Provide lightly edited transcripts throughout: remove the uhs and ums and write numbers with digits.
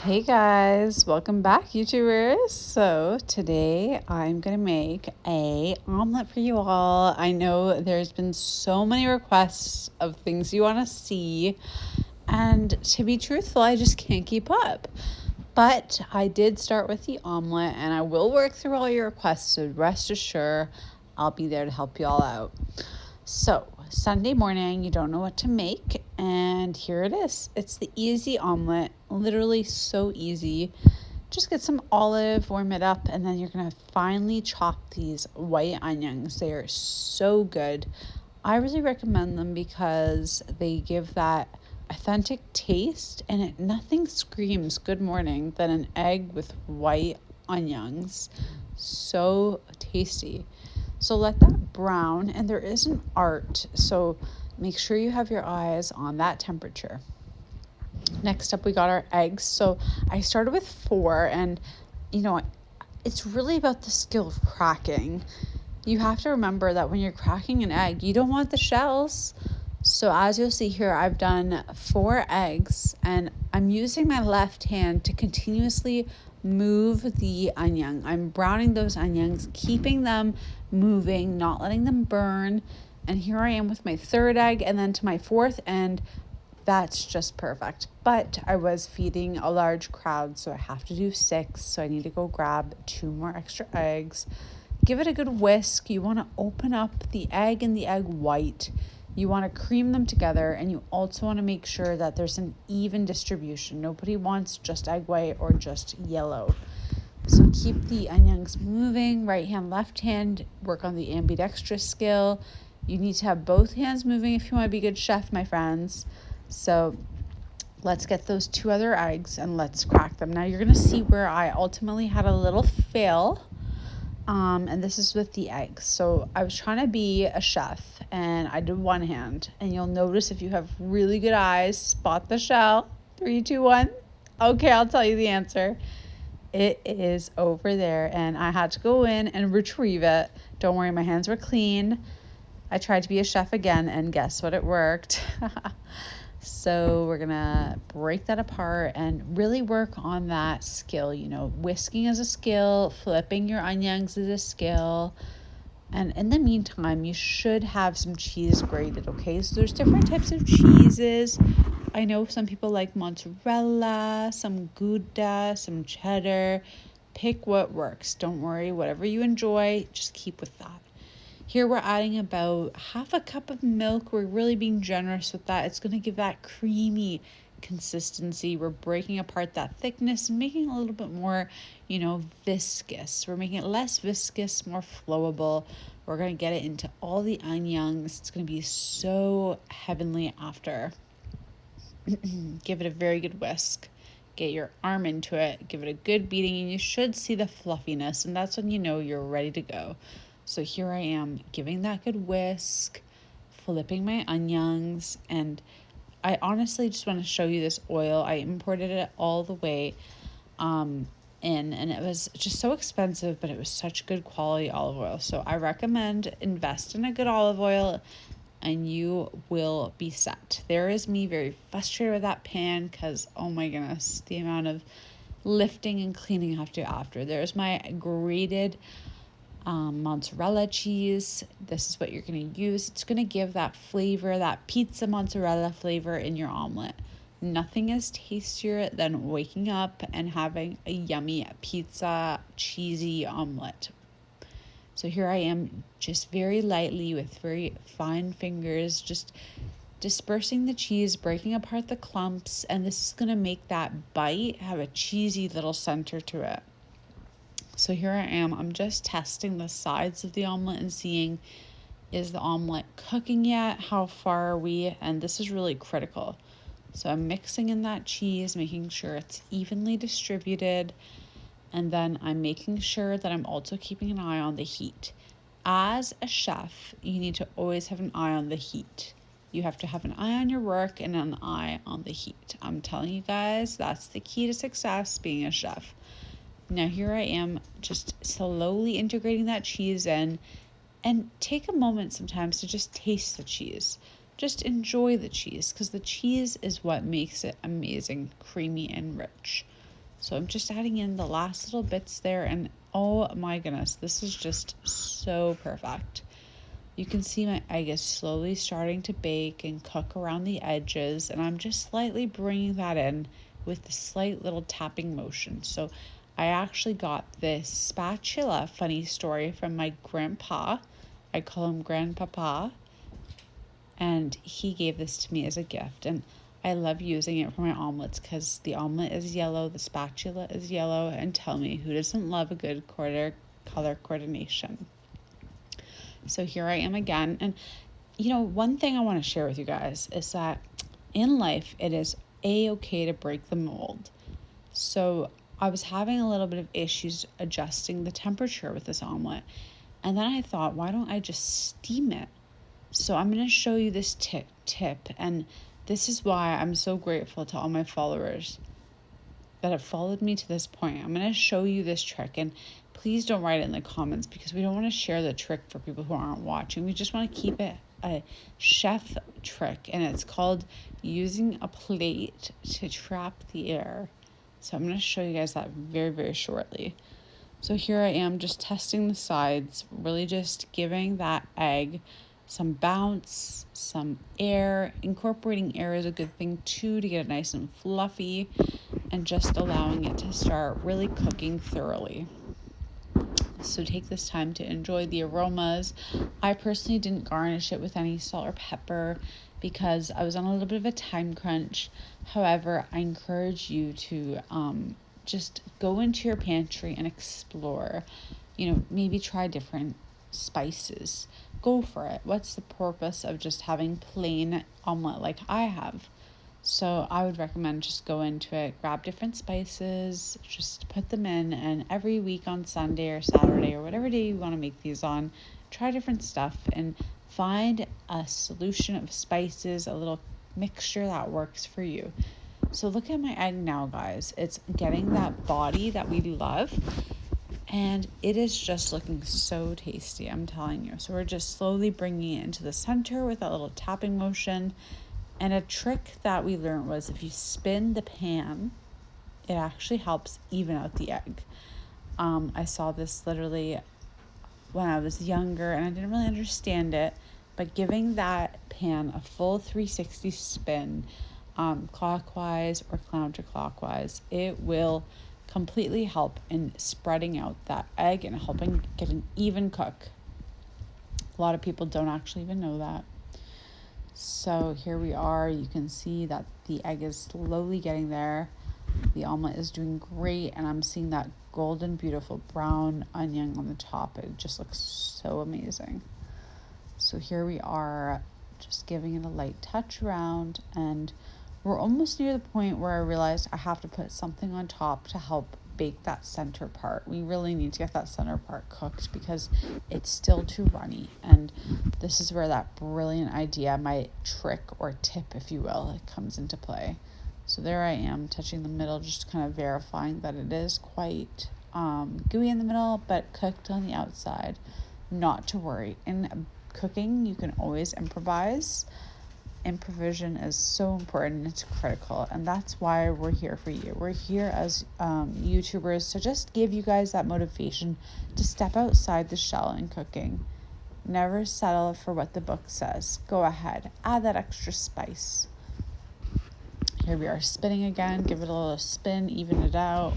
Hey guys, welcome back YouTubers. So today I'm gonna make a omelet for you all. I know there's been so many requests of things you want to see, and to be truthful, I just can't keep up. But I did start with the omelet and I will work through all your requests, so rest assured I'll be there to help you all out. So, Sunday morning, you don't know what to make, and here it is. It's the easy omelet, literally so easy. Just get some olive, warm it up, and then you're gonna finely chop these white onions. They are so good. I really recommend them because they give that authentic taste, and nothing screams good morning than an egg with white onions. So tasty. So let that brown, and there is an art, so make sure you have your eyes on that temperature. Next up, we got our eggs. So I started with 4, and it's really about the skill of cracking. You have to remember that when you're cracking an egg, you don't want the shells. So as you'll see here, I've done 4 eggs, and I'm using my left hand to continuously move the onion. I'm browning those onions, keeping them moving, not letting them burn. And here I am with my 3rd egg, and then to my 4th, and that's just perfect. But I was feeding a large crowd, so I have to do 6. So I need to go grab 2 more extra eggs. Give it a good whisk. You want to open up the egg and the egg white. You want to cream them together, and you also want to make sure that there's an even distribution. Nobody wants just egg white or just yellow. So keep the onions moving, right hand, left hand. Work on the ambidextrous skill. You need to have both hands moving if you want to be a good chef, my friends. So let's get those 2 other eggs and let's crack them. Now you're going to see where I ultimately had a little fail. And this is with the eggs. So I was trying to be a chef and I did one hand. And you'll notice if you have really good eyes, spot the shell. 3, 2, 1. Okay, I'll tell you the answer. It is over there, and I had to go in and retrieve it. Don't worry, my hands were clean. I tried to be a chef again, and guess what? It worked. So we're gonna break that apart and really work on that skill. Whisking is a skill, flipping your onions is a skill. And in the meantime, you should have some cheese grated, okay? So there's different types of cheeses. I know some people like mozzarella, some Gouda, some cheddar. Pick what works. Don't worry, whatever you enjoy, just keep with that. Here we're adding about half a cup of milk. We're really being generous with that. It's going to give that creamy consistency. We're breaking apart that thickness and making it a little bit more, viscous. We're making it less viscous, more flowable. We're going to get it into all the onions. It's going to be so heavenly after. Give it a very good whisk. Get your arm into it. Give it a good beating, and you should see the fluffiness, and that's when you know you're ready to go. So here I am giving that good whisk, flipping my onions, and I honestly just want to show you this oil. I imported it all the way in, and it was just so expensive, but it was such good quality olive oil. So I recommend invest in a good olive oil and you will be set. There is me very frustrated with that pan because, oh my goodness, the amount of lifting and cleaning I have to do after. There's my grated mozzarella cheese. This is what you're going to use. It's going to give that flavor, that pizza mozzarella flavor in your omelet. Nothing is tastier than waking up and having a yummy pizza cheesy omelet. So here I am, just very lightly with very fine fingers, just dispersing the cheese, breaking apart the clumps, and this is going to make that bite have a cheesy little center to it. So here I am, I'm just testing the sides of the omelet and seeing, is the omelet cooking yet? How far are we? And this is really critical. So I'm mixing in that cheese, making sure it's evenly distributed. And then I'm making sure that I'm also keeping an eye on the heat. As a chef, you need to always have an eye on the heat. You have to have an eye on your work and an eye on the heat. I'm telling you guys, that's the key to success being a chef. Now here I am just slowly integrating that cheese in, and take a moment sometimes to just taste the cheese. Just enjoy the cheese because the cheese is what makes it amazing, creamy and rich. So I'm just adding in the last little bits there, and oh my goodness, this is just so perfect. You can see my egg is slowly starting to bake and cook around the edges, and I'm just slightly bringing that in with the slight little tapping motion. So I actually got this spatula, funny story, from my grandpa. I call him Grandpapa, and he gave this to me as a gift. And I love using it for my omelets because the omelet is yellow, the spatula is yellow, and tell me who doesn't love a good color coordination. So here I am again. And one thing I want to share with you guys is that in life, it is a-okay to break the mold. So I was having a little bit of issues adjusting the temperature with this omelet. And then I thought, why don't I just steam it? So I'm going to show you this tip. And this is why I'm so grateful to all my followers that have followed me to this point. I'm going to show you this trick, and please don't write it in the comments because we don't want to share the trick for people who aren't watching. We just want to keep it a chef trick, and it's called using a plate to trap the air. So I'm going to show you guys that very, very shortly. So here I am just testing the sides, really just giving that egg some bounce, some air. Incorporating air is a good thing too to get it nice and fluffy, and just allowing it to start really cooking thoroughly. So take this time to enjoy the aromas. I personally didn't garnish it with any salt or pepper because I was on a little bit of a time crunch. However, I encourage you to just go into your pantry and explore. Maybe try different spices. Go for it. What's the purpose of just having plain omelet like I have? So I would recommend just go into it, grab different spices, just put them in, and every week on Sunday or Saturday or whatever day you want to make these on, try different stuff and find a solution of spices, a little mixture that works for you. So look at my egg now, guys. It's getting that body that we love, and it is just looking so tasty, I'm telling you. So we're just slowly bringing it into the center with that little tapping motion. And a trick that we learned was if you spin the pan, it actually helps even out the egg. I saw this literally when I was younger and I didn't really understand it, but giving that pan a full 360 spin, clockwise or counterclockwise, it will completely help in spreading out that egg and helping get an even cook. A lot of people don't actually even know that. So here we are. You can see that the egg is slowly getting there. The omelet is doing great, and I'm seeing that golden, beautiful brown onion on the top. It just looks so amazing. So here we are, just giving it a light touch around, and we're almost near the point where I realized I have to put something on top to help bake that center part. We really need to get that center part cooked because it's still too runny, and this is where that brilliant idea, my trick or tip, if you will, it comes into play. So there I am touching the middle, just kind of verifying that it is quite gooey in the middle but cooked on the outside. Not to worry. In cooking, you can always improvise. Improvisation is so important, it's critical, and that's why we're here for you. We're here as YouTubers to just give you guys that motivation to step outside the shell in cooking. Never settle for what the book says. Go ahead, add that extra spice. Here we are spinning again. Give it a little spin, even it out.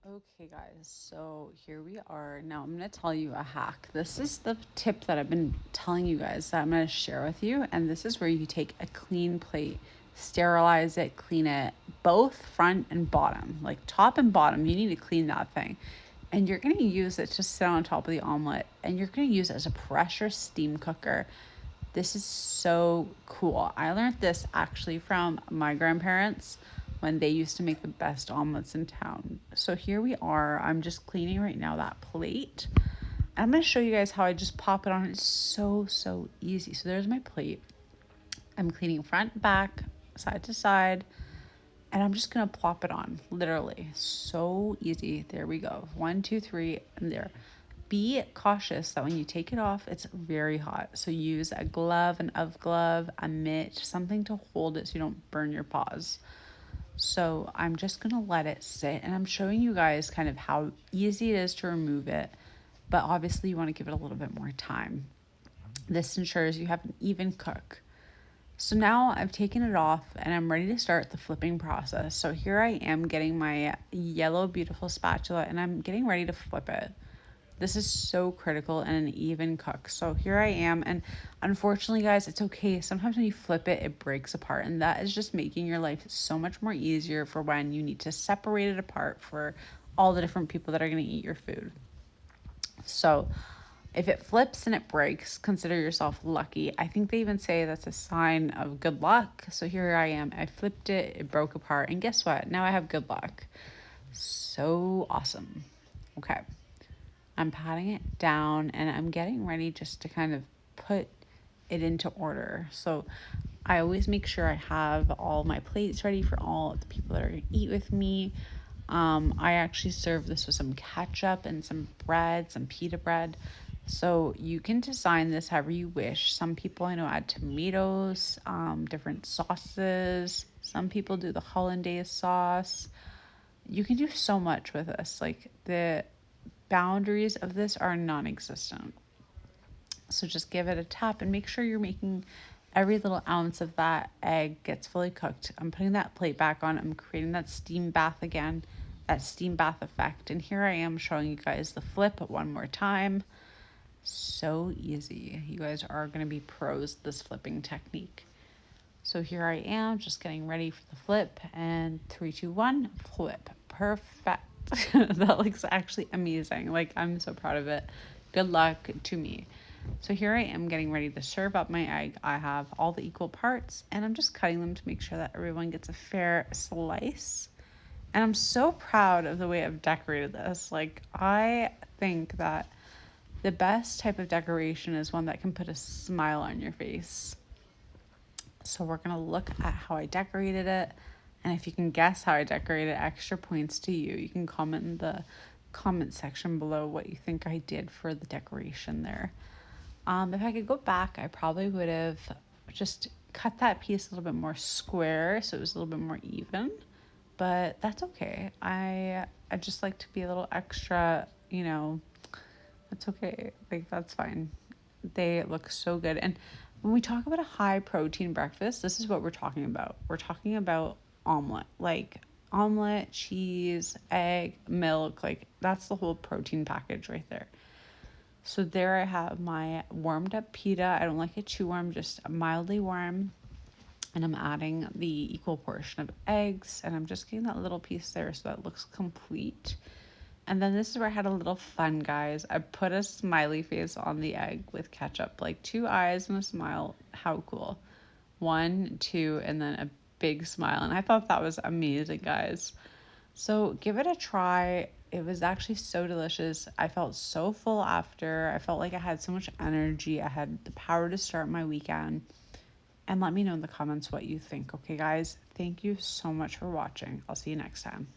Okay guys, so here we are. Now I'm going to tell you a hack. This is the tip that I've been telling you guys that I'm going to share with you, and this is where you take a clean plate, sterilize it, clean it, both front and bottom, like top and bottom. You need to clean that thing, and you're going to use it to sit on top of the omelet, and you're going to use it as a pressure steam cooker. This is so cool. I learned this actually from my grandparents when they used to make the best omelets in town. So here we are. I'm just cleaning right now that plate. I'm going to show you guys how I just pop it on. It's so easy. So there's my plate. I'm cleaning front, back, side to side, and I'm just going to plop it on. Literally. So easy. There we go. 1, 2, 3, and there. Be cautious that when you take it off, it's very hot. So use a glove, an UV glove, a mitt, something to hold it so you don't burn your paws. So I'm just gonna let it sit, and I'm showing you guys kind of how easy it is to remove it, but obviously you wanna give it a little bit more time. This ensures you have an even cook. So now I've taken it off and I'm ready to start the flipping process. So here I am getting my yellow beautiful spatula and I'm getting ready to flip it. This is so critical in an even cook. So here I am, and unfortunately, guys, it's okay. Sometimes when you flip it, it breaks apart, and that is just making your life so much more easier for when you need to separate it apart for all the different people that are going to eat your food. So if it flips and it breaks, consider yourself lucky. I think they even say that's a sign of good luck. So here I am. I flipped it, it broke apart, and guess what? Now I have good luck. So awesome. Okay. I'm patting it down and I'm getting ready just to kind of put it into order. So I always make sure I have all my plates ready for all the people that are going to eat with me. I actually serve this with some ketchup and some bread, some pita bread. So you can design this however you wish. Some people I know add tomatoes, different sauces. Some people do the hollandaise sauce. You can do so much with this. Like the boundaries of this are non-existent. So just give it a tap and make sure you're making every little ounce of that egg gets fully cooked. I'm putting that plate back on. I'm creating that steam bath again, that steam bath effect. And here I am showing you guys the flip one more time. So easy. You guys are going to be pros at this flipping technique. So here I am just getting ready for the flip, and 3, 2, 1, flip. Perfect. That looks actually amazing. Like, I'm so proud of it. Good luck to me. So here I am getting ready to serve up my egg. I have all the equal parts and I'm just cutting them to make sure that everyone gets a fair slice. And I'm so proud of the way I've decorated this. Like, I think that the best type of decoration is one that can put a smile on your face. So we're gonna look at how I decorated it. And if you can guess how I decorated, extra points to you. You can comment in the comment section below what you think I did for the decoration there. If I could go back, I probably would have just cut that piece a little bit more square so it was a little bit more even. But that's okay. I just like to be a little extra, that's okay. Like, that's fine. They look so good. And when we talk about a high protein breakfast, this is what we're talking about. We're talking about omelet, like omelet, cheese, egg, milk, like that's the whole protein package right there. So there I have my warmed up pita. I don't like it too warm, just mildly warm. And I'm adding the equal portion of eggs, and I'm just getting that little piece there so that it looks complete. And then this is where I had a little fun, guys. I put a smiley face on the egg with ketchup, like 2 eyes and a smile. How cool. 1, 2, and then a big smile. And I thought that was amazing, guys. So give it a try. It was actually so delicious. I felt so full after. I felt like I had so much energy. I had the power to start my weekend. And let me know in the comments what you think. Okay, guys? Thank you so much for watching. I'll see you next time.